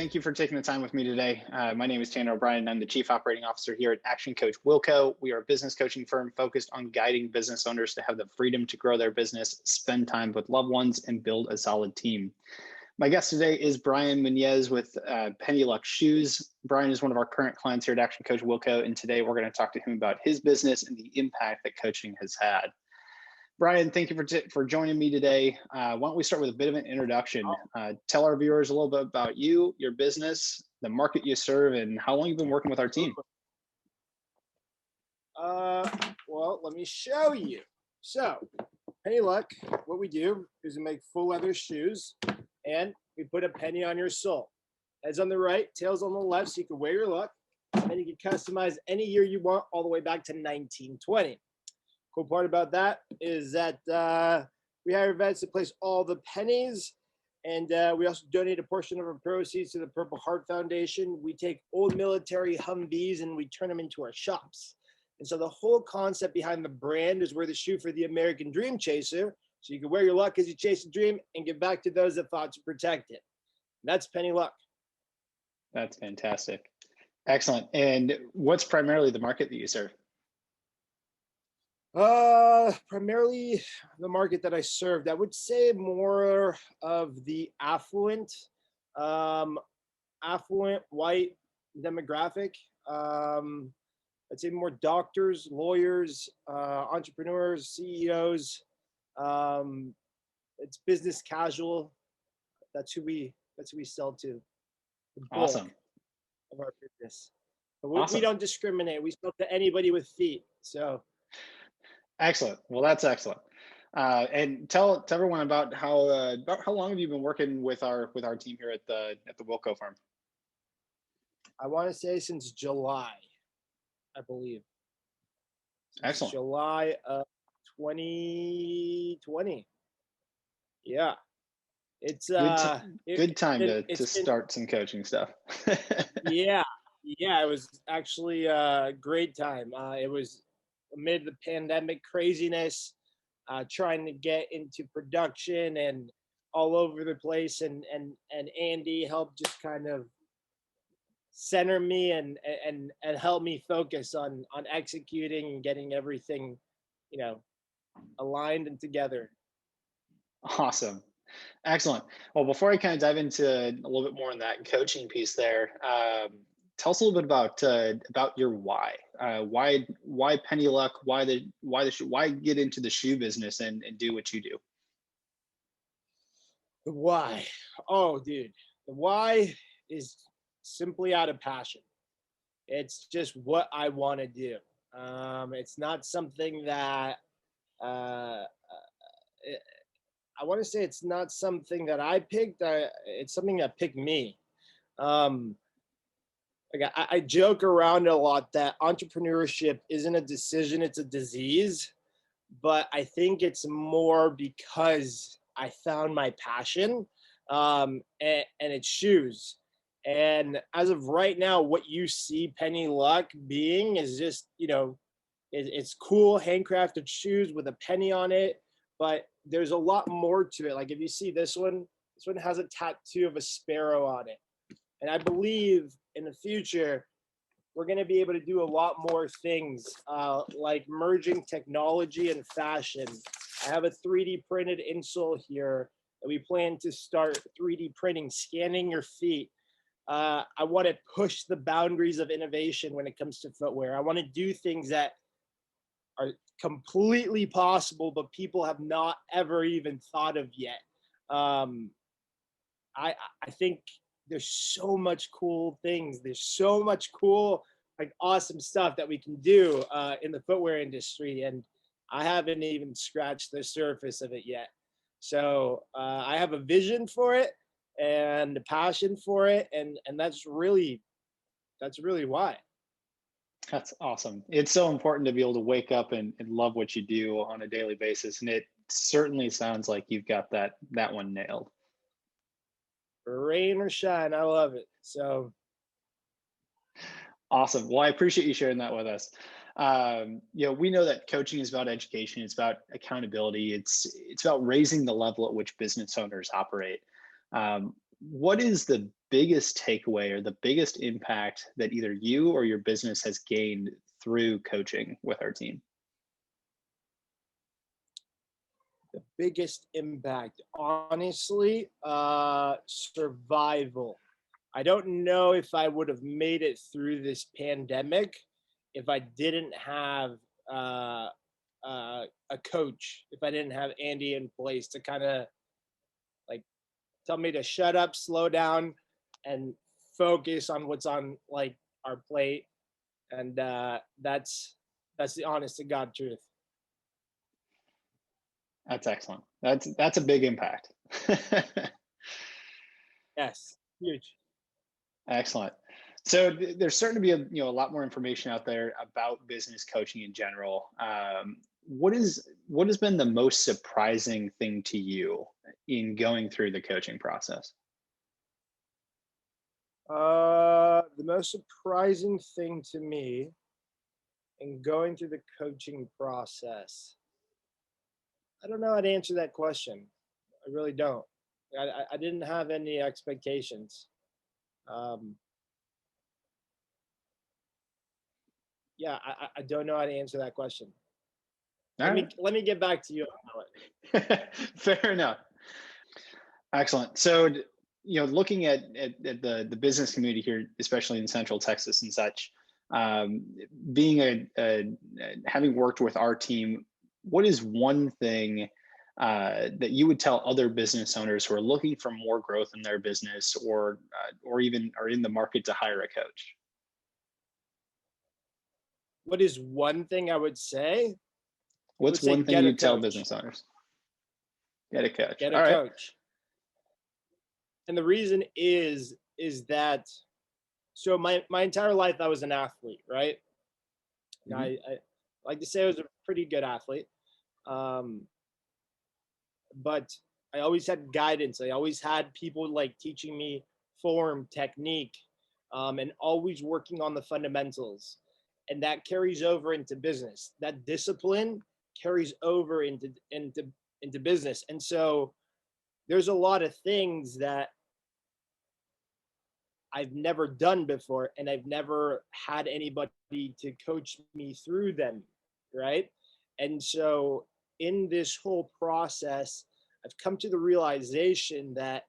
thank you for taking the time with me today. My name is Tanner O'Brien. I'm the Chief Operating Officer here at Action Coach Wilco. We are a business coaching firm focused on guiding business owners to have the freedom to grow their business, spend time with loved ones, and build a solid team. My guest today is Brian Munoz with Penny Luck Shoes. Brian is one of our current clients here at Action Coach Wilco, and today we're going to talk to him about his business and the impact that coaching has had. Brian, thank you for joining me today. Why don't we start with a bit of an introduction? Tell our viewers a little bit about you, your business, the market you serve, and how long you've been working with our team. Well, let me show you. So, Penny Luck, what we do is we make full leather shoes, and we put a penny on your sole. Heads on the right, tails on the left, so you can wear your luck, and then you can customize any year you want, all the way back to 1920. Cool part about that is that we hire vets to place all the pennies, and we also donate a portion of our proceeds to the Purple Heart Foundation. We take old military Humvees and we turn them into our shops. And so the whole concept behind the brand is we're the shoe for the American dream chaser, so you can wear your luck as you chase a dream and give back to those that fought to protect it. And that's Penny Luck. That's fantastic. Excellent. And what's primarily the market that you serve? Primarily the market that I served, I would say more of the affluent white demographic. I'd say more doctors, lawyers, entrepreneurs, CEOs. It's business casual. That's who we sell to. Awesome. Of our business. But Awesome. We don't discriminate. We sell to anybody with feet. So. Excellent. Well, that's excellent. And tell everyone about how long have you been working with our team here at the Wilco firm? I want to say since July, I believe. Excellent. July of 2020. Yeah. It's good time to start some coaching stuff. Yeah, it was actually a great time. It was amid the pandemic craziness, trying to get into production and all over the place, and Andy helped just kind of center me and help me focus on executing and getting everything, aligned and together. Awesome. Excellent. Well, before I kind of dive into a little bit more on that coaching piece there, tell us a little bit about your why. Why Penny Luck? Why get into the shoe business and do what you do? The why? Oh, dude, the why is simply out of passion. It's just what I want to do. It's not something that I want to say it's not something that I picked. It's something that picked me. I joke around a lot that entrepreneurship isn't a decision, it's a disease. But I think it's more because I found my passion, and it's shoes. And as of right now, what you see Penny Luck being is just, it's cool handcrafted shoes with a penny on it. But there's a lot more to it. Like if you see this one has a tattoo of a sparrow on it. And I believe in the future, we're going to be able to do a lot more things, like merging technology and fashion. I have a 3D printed insole here that we plan to start 3D printing, scanning your feet. I want to push the boundaries of innovation when it comes to footwear. I want to do things that are completely possible, but people have not ever even thought of yet. I think there's so much cool things. There's so much cool, awesome stuff that we can do in the footwear industry, and I haven't even scratched the surface of it yet. So I have a vision for it and a passion for it, and that's really why. That's awesome. It's so important to be able to wake up and love what you do on a daily basis. And it certainly sounds like you've got that one nailed. Rain or shine, I love it. So awesome. Well, I appreciate you sharing that with us. We know that coaching is about education. It's about accountability. It's about raising the level at which business owners operate. what is the biggest takeaway or the biggest impact that either you or your business has gained through coaching with our team? The biggest impact, honestly, survival. I don't know if I would have made it through this pandemic if I didn't have a coach, if I didn't have Andy in place to kind of like tell me to shut up, slow down, and focus on what's on like our plate. And that's the honest to God truth. That's excellent. That's a big impact. Yes, huge. Excellent. So there's starting to be a lot more information out there about business coaching in general. What has been the most surprising thing to you in going through the coaching process? The most surprising thing to me in going through the coaching process, I don't know how to answer that question. I really don't. I didn't have any expectations. Um, yeah, I don't know how to answer that question. All right. Let me get back to you on Fair enough. Excellent. So, looking at the business community here, especially in Central Texas and such, being having worked with our team, what is one thing that you would tell other business owners who are looking for more growth in their business, or even are in the market to hire a coach? what is one thing I would say? What's Say one thing get a you'd tell coach. business owners? Get a coach. Get a All right. coach. And the reason is that so my entire life I was an athlete, right? Mhm. I like to say I was a pretty good athlete. Um, but I always had guidance. I always had people like teaching me form, technique, and always working on the fundamentals. And that carries over into business. That discipline carries over into business. And so there's a lot of things that I've never done before, and I've never had anybody to coach me through them, right? And so in this whole process, I've come to the realization that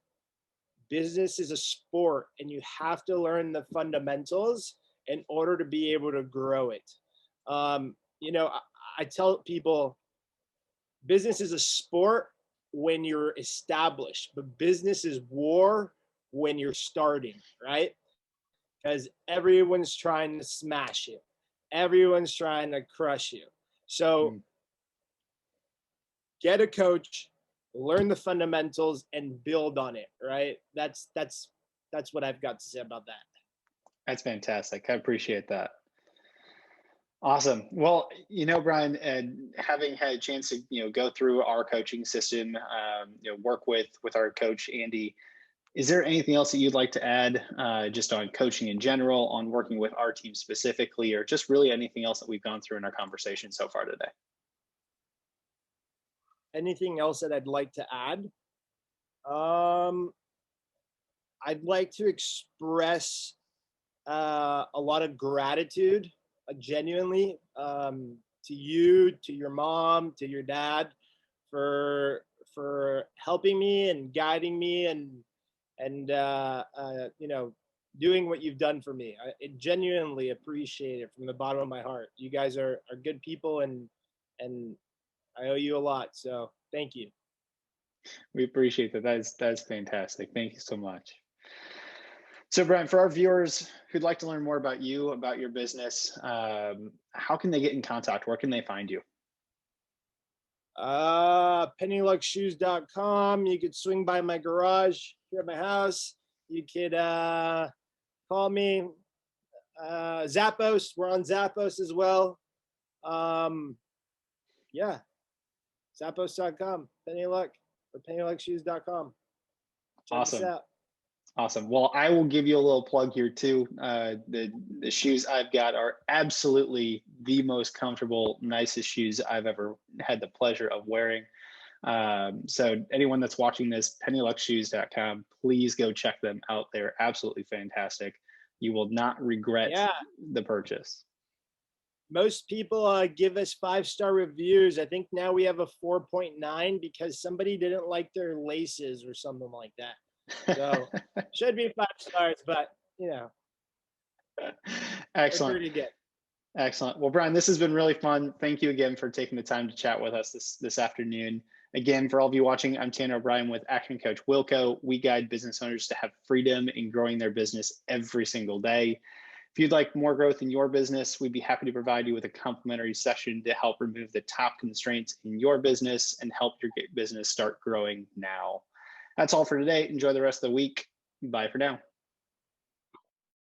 business is a sport and you have to learn the fundamentals in order to be able to grow it. I tell people business is a sport when you're established, but business is war when you're starting, right? Because everyone's trying to smash you, everyone's trying to crush you. So Mm. get a coach, learn the fundamentals, and build on it. Right? That's what I've got to say about that. That's fantastic. I appreciate that. Awesome. Well, Brian, and having had a chance to go through our coaching system, work with our coach Andy, is there anything else that you'd like to add, just on coaching in general, on working with our team specifically, or just really anything else that we've gone through in our conversation so far today? Anything else that I'd like to add? Um, I'd like to express a lot of gratitude, genuinely, to you, to your mom, to your dad, for helping me and guiding me and doing what you've done for me. I genuinely appreciate it from the bottom of my heart. You guys are good people, and I owe you a lot. So thank you. We appreciate that. That's fantastic. Thank you so much. So, Brian, for our viewers who'd like to learn more about you, about your business, how can they get in contact? Where can they find you? Pennyluckshoes.com. You could swing by my garage here at my house. You could call me. Zappos. We're on Zappos as well. Yeah. Zappos.com. Pennyluck or pennyluckshoes.com. Check us Awesome. out. Awesome. Well, I will give you a little plug here too. The shoes I've got are absolutely the most comfortable, nicest shoes I've ever had the pleasure of wearing. So anyone that's watching this, pennyluckshoes.com, please go check them out. They're absolutely fantastic. You will not regret Yeah. the purchase. Most people give us 5-star reviews. I think now we have a 4.9 because somebody didn't like their laces or something like that. So should be 5 stars, but you know, they're Excellent. pretty good. Excellent. Well, Brian, this has been really fun. Thank you again for taking the time to chat with us this afternoon. Again, for all of you watching, I'm Tanner O'Brien with Action Coach Wilco. We guide business owners to have freedom in growing their business every single day. If you'd like more growth in your business, we'd be happy to provide you with a complimentary session to help remove the top constraints in your business and help your business start growing now. That's all for today. Enjoy the rest of the week. Bye for now.